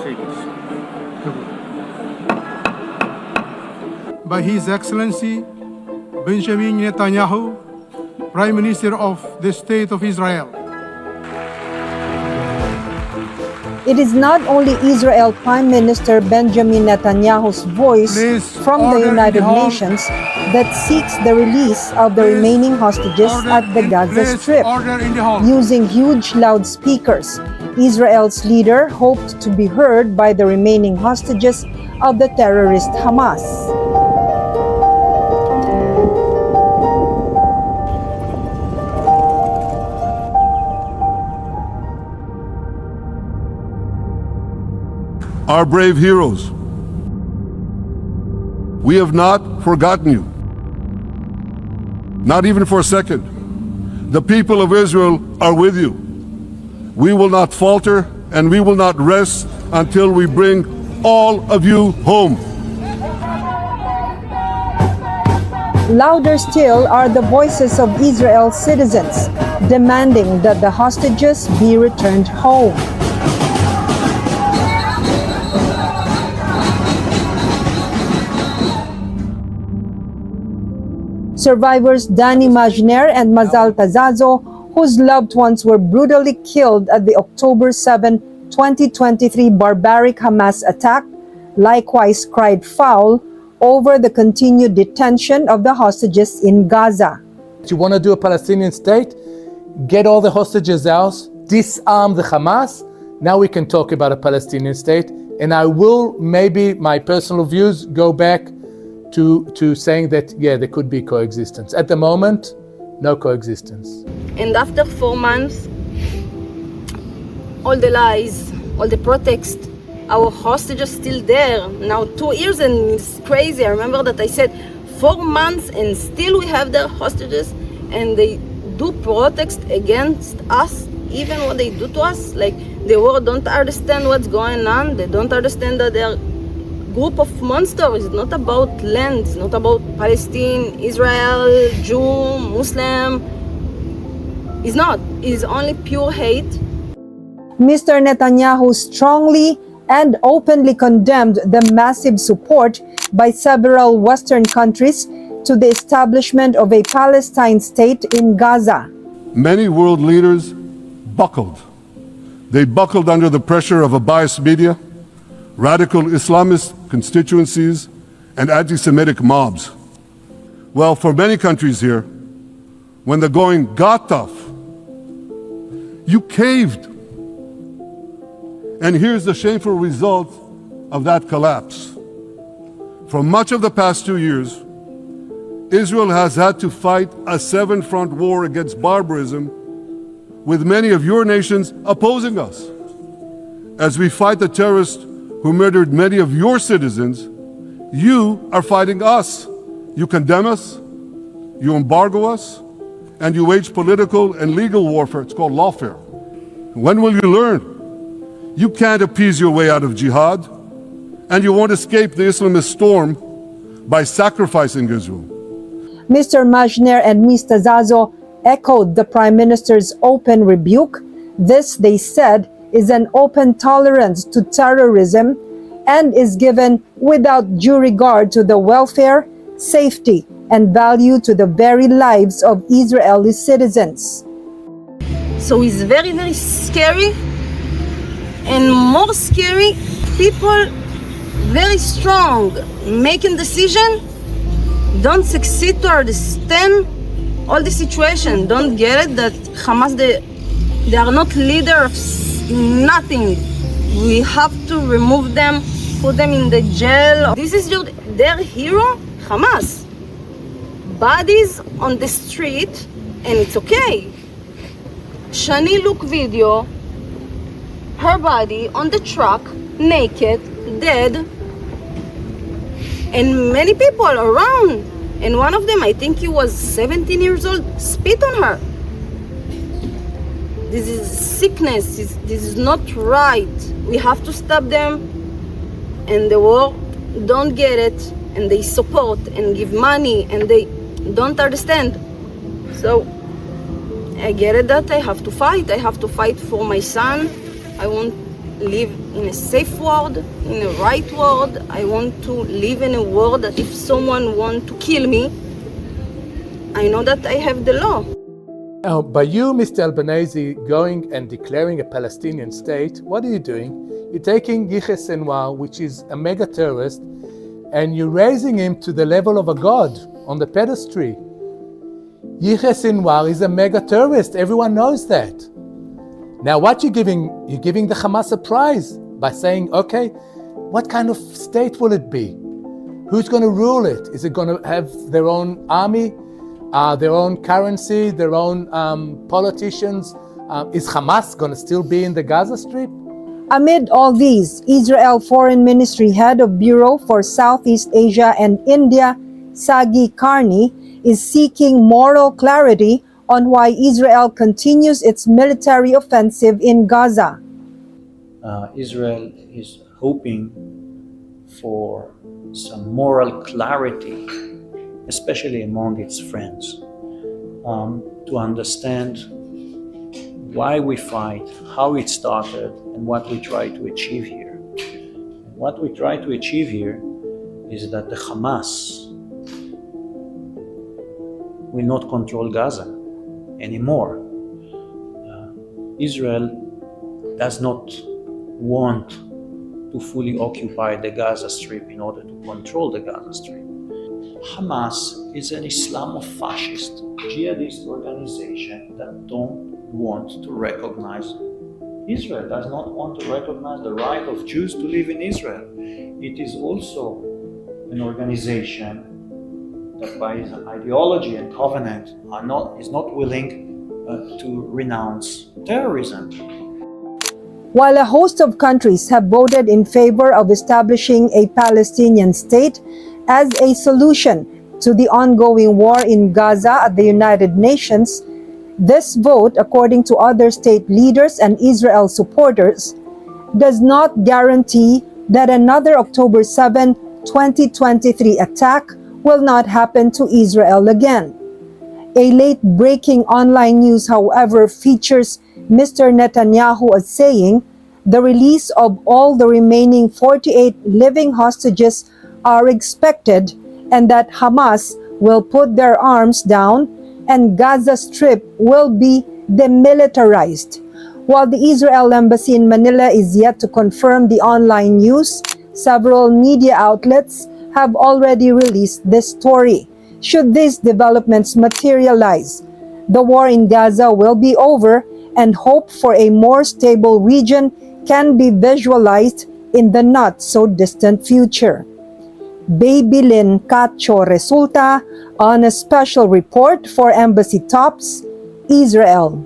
cities. By His Excellency Benjamin Netanyahu, Prime Minister of the State of Israel. It is not only Israel Prime Minister Benjamin Netanyahu's voice from the United Nations that seeks the release of the remaining hostages at the Gaza Strip. Using huge loudspeakers, Israel's leader hoped to be heard by the remaining hostages of the terrorist Hamas. Our brave heroes, we have not forgotten you, not even for a second. The people of Israel are with you. We will not falter and we will not rest until we bring all of you home. Louder still are the voices of Israel's citizens demanding that the hostages be returned home. Survivors Dani Majner and Mazal Tazazo, whose loved ones were brutally killed at the October 7, 2023 barbaric Hamas attack, likewise cried foul over the continued detention of the hostages in Gaza. You want to do a Palestinian state? Get all the hostages out, disarm the Hamas. Now we can talk about a Palestinian state. And I will, maybe my personal views, go back to saying that, yeah, there could be coexistence. At the moment, no coexistence. And after 4 months, all the lies, all the pretext, our hostages still there. Now 2 years and it's crazy. I remember that I said 4 months and still we have their hostages and they do pretext against us, even what they do to us. Like the world don't understand what's going on. They don't understand that they're group of monsters. It's not about land, it's not about Palestine, Israel, Jew, Muslim. It's not. It's only pure hate. Mr. Netanyahu strongly and openly condemned the massive support by several Western countries to the establishment of a Palestine state in Gaza. Many world leaders buckled. They buckled under the pressure of a biased media, radical Islamist constituencies, and anti-Semitic mobs. Well, for many countries here, when the going got tough, you caved. And here's the shameful result of that collapse. For much of the past 2 years, Israel has had to fight a 7-front war against barbarism, with many of your nations opposing us. As we fight the terrorists who murdered many of your citizens, you are fighting us. You condemn us, you embargo us, and you wage political and legal warfare. It's called lawfare. When will you learn? You can't appease your way out of jihad, and you won't escape the Islamist storm by sacrificing Israel. Mr. Majner and Ms. Tazazo echoed the Prime Minister's open rebuke. This, they said, is an open tolerance to terrorism and is given without due regard to the welfare, safety, and value to the very lives of Israeli citizens. So it's very, very scary. And more scary, people very strong, making decision, don't succeed to understand all the situation. Don't get it that Hamas, they are not leader of nothing. We have to remove them, put them in the jail. This is their hero, Hamas. Bodies on the street, and it's okay. Shani look video, her body on the truck, naked, dead, and many people around. And one of them, I think he was 17 years old, spit on her. This is sickness. This is not right. We have to stop them. And the world don't get it. And they support and give money. And they don't understand. So I get it that I have to fight. I have to fight for my son. I want live in a safe world, in a right world. I want to live in a world that if someone wants to kill me, I know that I have the law. Now, by you, Mr. Albanese, going and declaring a Palestinian state, what are you doing? You're taking Yahya Sinwar, which is a mega terrorist, and you're raising him to the level of a god on the pedestal. Yahya Sinwar is a mega terrorist. Everyone knows that. Now, what you're giving the Hamas a prize by saying, okay, what kind of state will it be? Who's going to rule it? Is it going to have their own army? Their own currency, their own politicians? Is Hamas going to still be in the Gaza Strip? Amid all these, Israel Foreign Ministry Head of Bureau for Southeast Asia and India, Sagi Karni, is seeking moral clarity on why Israel continues its military offensive in Gaza. Israel is hoping for some moral clarity, especially among its friends, to understand why we fight, how it started, and what we try to achieve here. And what we try to achieve here is that the Hamas will not control Gaza anymore. Israel does not want to fully occupy the Gaza Strip in order to control the Gaza Strip. Hamas is an Islamofascist jihadist organization that don't want to recognize Israel, does not want to recognize the right of Jews to live in Israel. It is also an organization that by its ideology and covenant is not willing to renounce terrorism. While a host of countries have voted in favor of establishing a Palestinian state as a solution to the ongoing war in Gaza at the United Nations, this vote, according to other state leaders and Israel supporters, does not guarantee that another October 7, 2023 attack will not happen to Israel again. A late-breaking online news, however, features Mr. Netanyahu as saying the release of all the remaining 48 living hostages are expected and that Hamas will put their arms down and Gaza Strip will be demilitarized. While the Israel Embassy in Manila is yet to confirm the online news, several media outlets have already released this story. Should these developments materialize, the war in Gaza will be over and hope for a more stable region can be visualized in the not-so-distant future. Babylin Cacho Resulta on a special report for Embassy Tops, Israel.